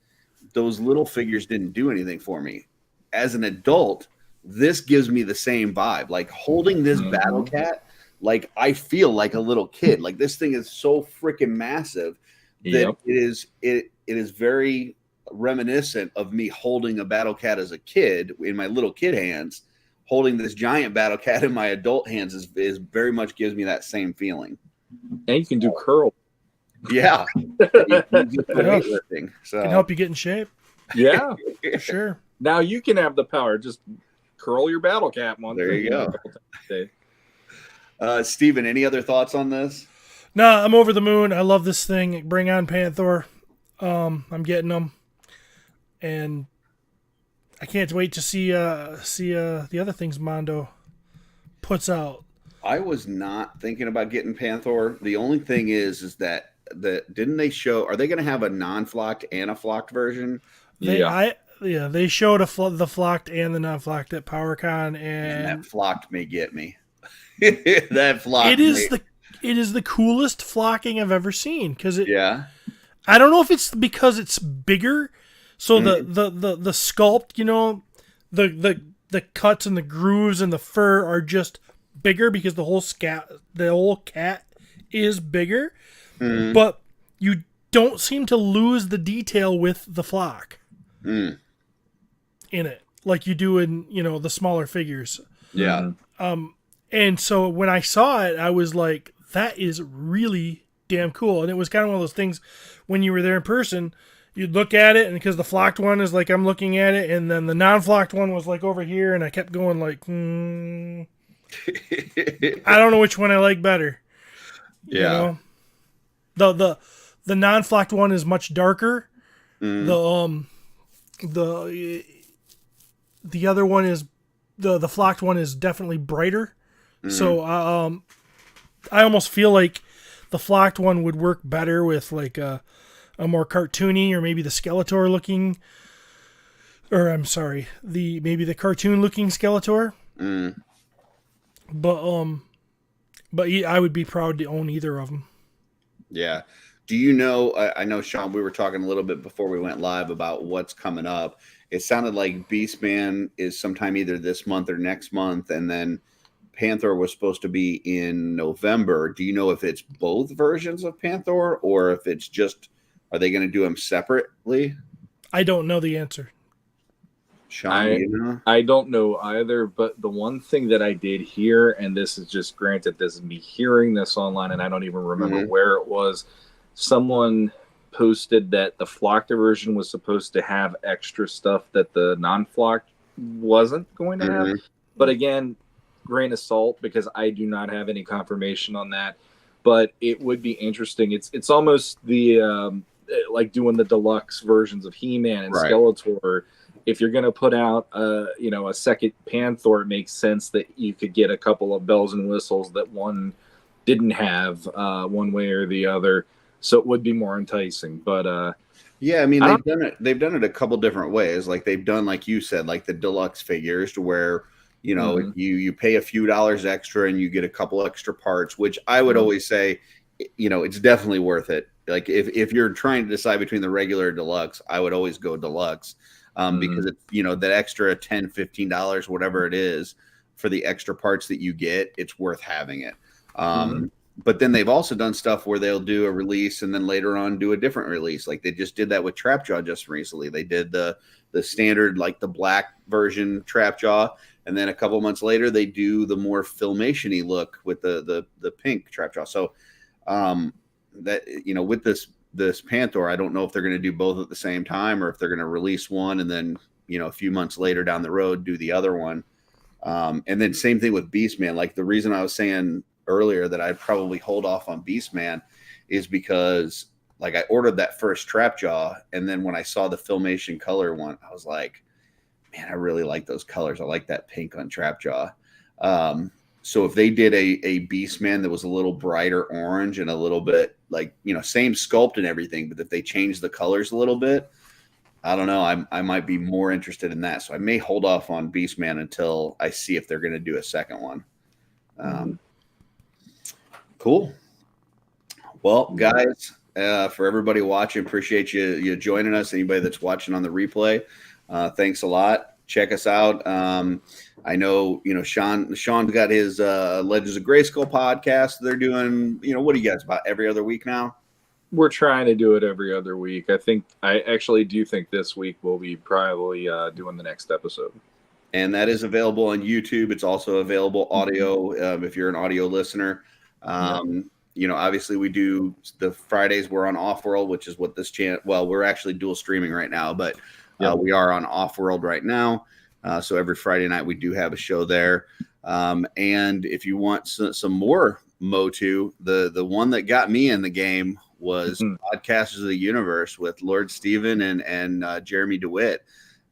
those little figures didn't do anything for me. As an adult, this gives me the same vibe. Like holding this Battle Cat, like I feel like a little kid. Like this thing is so freaking massive that it is very reminiscent of me holding a Battle Cat as a kid in my little kid hands, holding this giant battle cat in my adult hands is very much gives me that same feeling. And you can do curl. Yeah. Weightlifting. So Can help you get in shape. Yeah. For sure. Now you can have the power. Just curl your battle cat one. There you go. A couple times a day. Steven, any other thoughts on this? No, I'm over the moon. I love this thing. Bring on Panther. I'm getting them. And I can't wait to see the other things Mondo puts out. I was not thinking about getting Panther. The only thing is that didn't they show? Are they going to have a non-flocked and a flocked version? They showed the flocked and the non-flocked at PowerCon, and that flocked may get me. That flocked. It is the coolest flocking I've ever seen because yeah. I don't know if it's because it's bigger. So the sculpt, the cuts and the grooves and the fur are just bigger because the whole cat is bigger. Mm. But you don't seem to lose the detail with the flock in it like you do in, the smaller figures. Yeah. And so when I saw it, I was like, that is really damn cool. And it was kind of one of those things when you were there in person, you'd look at it, and because the flocked one is like I'm looking at it, and then the non-flocked one was like over here, and I kept going like, I don't know which one I like better. Yeah. The non-flocked one is much darker. The other one is the flocked one is definitely brighter. So I almost feel like the flocked one would work better with like a more cartoony, or maybe the Skeletor looking, or I'm sorry, maybe the cartoon looking Skeletor. But I would be proud to own either of them. Yeah. Do you know, I know, Shawn, we were talking a little bit before we went live about what's coming up. It sounded like Beastman is sometime either this month or next month, and then Panther was supposed to be in November. Do you know if it's both versions of Panther, or if it's just, are they going to do them separately? I don't know the answer. Shawn, I don't know either, but the one thing that I did hear, and this is just granted, this is me hearing this online, and I don't even remember where it was. Someone posted that the flocked version was supposed to have extra stuff that the non-flocked wasn't going to have. But again, grain of salt, because I do not have any confirmation on that. But it would be interesting. It's almost the like doing the deluxe versions of He-Man and Skeletor. If you're going to put out a second Panther, it makes sense that you could get a couple of bells and whistles that one didn't have one way or the other. So it would be more enticing. But yeah, I mean, they've done it a couple different ways. Like they've done, like you said, like the deluxe figures to where, you pay a few dollars extra and you get a couple extra parts, which I would always say, it's definitely worth it. Like if you're trying to decide between the regular deluxe, I would always go deluxe. Because it's, that extra $10, $15, whatever it is for the extra parts that you get, it's worth having it. But then they've also done stuff where they'll do a release and then later on do a different release. Like they just did that with Trapjaw just recently. They did the standard, like the black version Trapjaw. And then a couple months later, they do the more Filmation-y look with the pink Trapjaw. So that, with this Panther, I don't know if they're going to do both at the same time or if they're going to release one and then, a few months later down the road, do the other one. And then same thing with Beastman. Like the reason I was saying earlier that I'd probably hold off on Beastman is because like I ordered that first Trapjaw. And then when I saw the Filmation color one, I was like, man, I really like those colors. I like that pink on Trapjaw. So if they did a Beastman that was a little brighter orange and a little bit like, same sculpt and everything, but if they changed the colors a little bit, I don't know. I might be more interested in that. So I may hold off on Beastman until I see if they're going to do a second one. Cool. Well, guys, for everybody watching, appreciate you joining us. Anybody that's watching on the replay, thanks a lot. Check us out. I know, Shawn's got his Legends of Grayskull podcast. They're doing, what do you guys, about every other week now? We're trying to do it every other week. I actually do think this week we'll be probably doing the next episode. And that is available on YouTube. It's also available audio if you're an audio listener. Obviously we do the Fridays. We're on Offworld, which is what this channel. Well, we're actually dual streaming right now, but we are on Offworld right now. So every Friday night we do have a show there. And if you want some more Motu, the one that got me in the game was Podcasters of the Universe with Lord Steven and Jeremy DeWitt.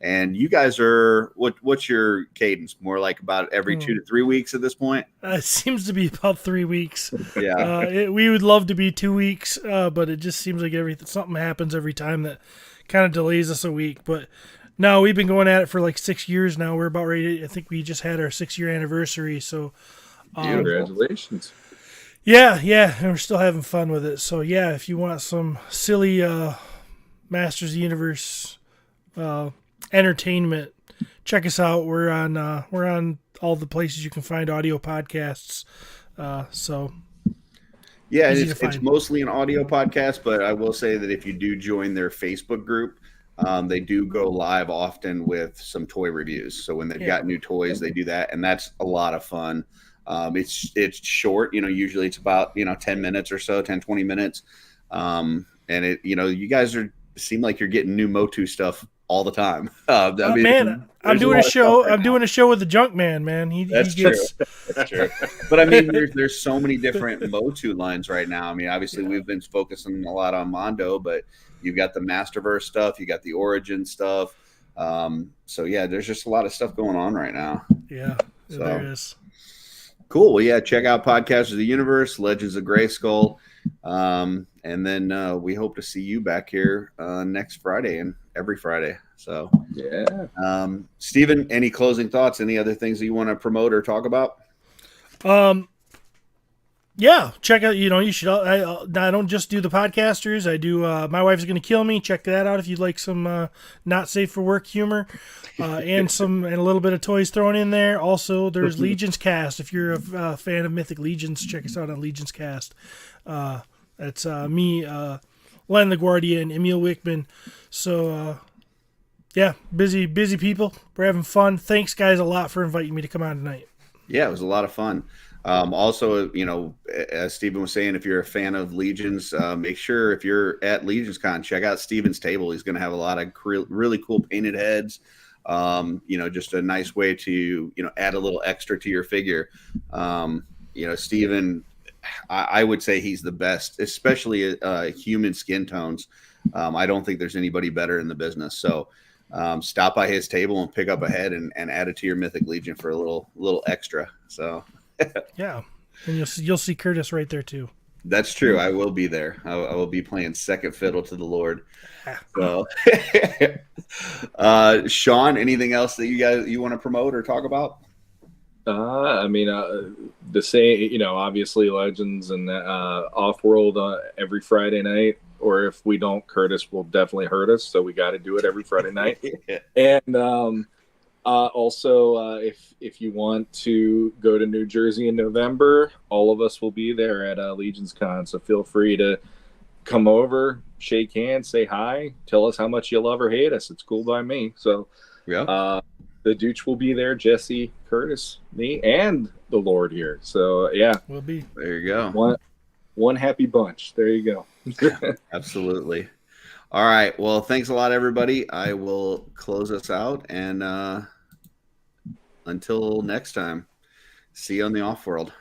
And you guys are what's your cadence? More like about every 2 to 3 weeks at this point? It seems to be about 3 weeks. Yeah. We would love to be 2 weeks, but it just seems like something happens every time that kind of delays us a week. But no, we've been going at it for like 6 years now. We're about ready. I think we just had our 6-year anniversary. So congratulations. Yeah, and we're still having fun with it. So yeah, if you want some silly Masters of the Universe entertainment, check us out. We're on all the places you can find audio podcasts. So yeah, it's mostly an audio podcast, but I will say that if you do join their Facebook group, they do go live often with some toy reviews. So when they've got new toys, they do that, and that's a lot of fun. It's short, usually it's about 10 minutes or so, 10-20 minutes. And it you guys seem like you're getting new Motu stuff all the time. Man, I'm doing a show. I'm doing a show with the Junk Man. That's true. But I mean, there's so many different Motu lines right now. I mean, obviously we've been focusing a lot on Mondo, but you've got the Masterverse stuff, you got the Origin stuff. So yeah, there's just a lot of stuff going on right now. Yeah, there is. Cool. Well, yeah, check out Podcasters of the Universe, Legends of Grayskull. And then we hope to see you back here next Friday and every Friday. So yeah. Steven, any closing thoughts? Any other things that you want to promote or talk about? Yeah, check out. You should. I don't just do the podcasters. I do. My Wife's Gonna Kill Me. Check that out if you'd like some not safe for work humor, and a little bit of toys thrown in there. Also, there's Legions Cast. If you're a fan of Mythic Legions, check us out on Legions Cast. That's me, Len LaGuardia, and Emil Wickman. So, yeah, busy people. We're having fun. Thanks, guys, a lot for inviting me to come on tonight. Yeah, it was a lot of fun. Also, as Steven was saying, if you're a fan of Legions, make sure if you're at Legions Con, check out Steven's table. He's going to have a lot of really cool painted heads. Just a nice way to, add a little extra to your figure. Steven, I would say he's the best, especially human skin tones. I don't think there's anybody better in the business. So stop by his table and pick up a head and add it to your Mythic Legion for a little extra. So yeah, and you'll see Curtis right there too. That's true. I will be there. I will be playing second fiddle to the Lord. So, Shawn, anything else that you want to promote or talk about? The same, obviously Legends and Offworld every Friday night, or if we don't, Curtis will definitely hurt us. So we got to do it every Friday night. And also, if you want to go to New Jersey in November, all of us will be there at Legions Con. So feel free to come over, shake hands, say hi, tell us how much you love or hate us. It's cool by me. So yeah. The Dooch will be there, Jesse, Curtis, me, and the Lord here. So yeah, we'll be there. You go. One happy bunch. There you go. Absolutely. All right. Well, thanks a lot, everybody. I will close us out, and until next time, see you on the Offworld.